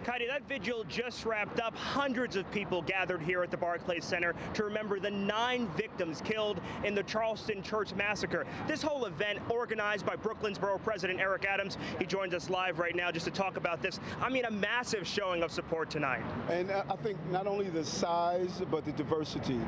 Heidi, that vigil just wrapped up. Hundreds of people gathered here at the Barclays Center to remember the 9 victims killed in the Charleston church massacre. This whole event organized by Brooklyn's Borough President Eric Adams. He joins us live right now just to talk about this. I mean, a massive showing of support tonight. And I think not only the size, but the diversity.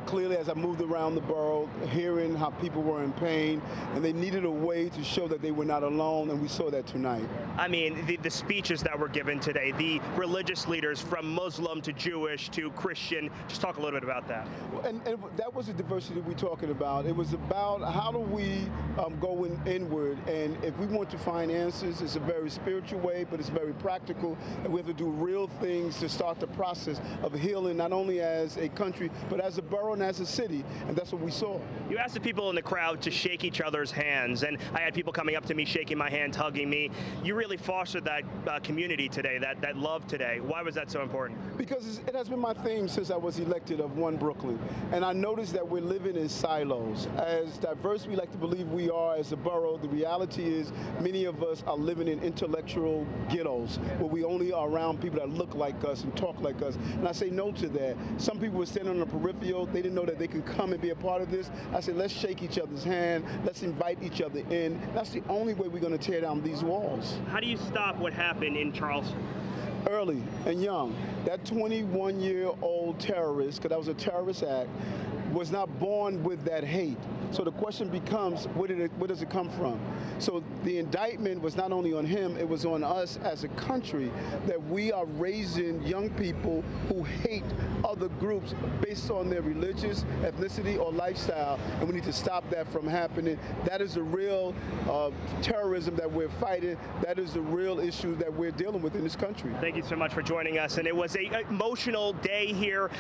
Clearly, as I moved around the borough, hearing how people were in pain, and they needed a way to show that they were not alone, and we saw that tonight. I mean, the speeches that were given today, the religious leaders from Muslim to Jewish to Christian, just talk a little bit about that. And that was the diversity we're talking about. It was about how do we go inward, and if we want to find answers, it's a very spiritual way, but it's very practical, and we have to do real things to start the process of healing, not only as a country, but as a borough and as a city, and that's what we saw. You asked the people in the crowd to shake each other's hands, and I had people coming up to me, shaking my hand, hugging me. You really fostered that community today, that love today. Why was that so important? Because it has been my theme since I was elected of One Brooklyn, and I noticed that we're living in silos. As diverse we like to believe we are as a borough, the reality is many of us are living in intellectual ghettos where we only are around people that look like us and talk like us, and I say no to that. Some people were standing on the peripheral. They didn't know that they could come and be a part of this. I said, let's shake each other's hand. Let's invite each other in. That's the only way we're going to tear down these walls. How do you stop what happened in Charleston? Early and young. That 21-year-old terrorist, because that was a terrorist act, was not born with that hate. So the question becomes, where does it come from? So the indictment was not only on him, it was on us as a country, that we are raising young people who hate other groups based on their religious, ethnicity, or lifestyle, and we need to stop that from happening. That is the real terrorism that we're fighting. That is the real issue that we're dealing with in this country. Thank you so much for joining us, and it was an emotional day here.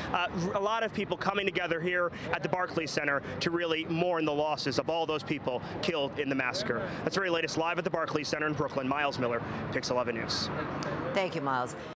A lot of people coming together here at the Barclays Center to really mourn the losses of all those people killed in the massacre. That's the very latest live at the Barclays Center in Brooklyn. Myles Miller, Pix 11 News. Thank you, Myles.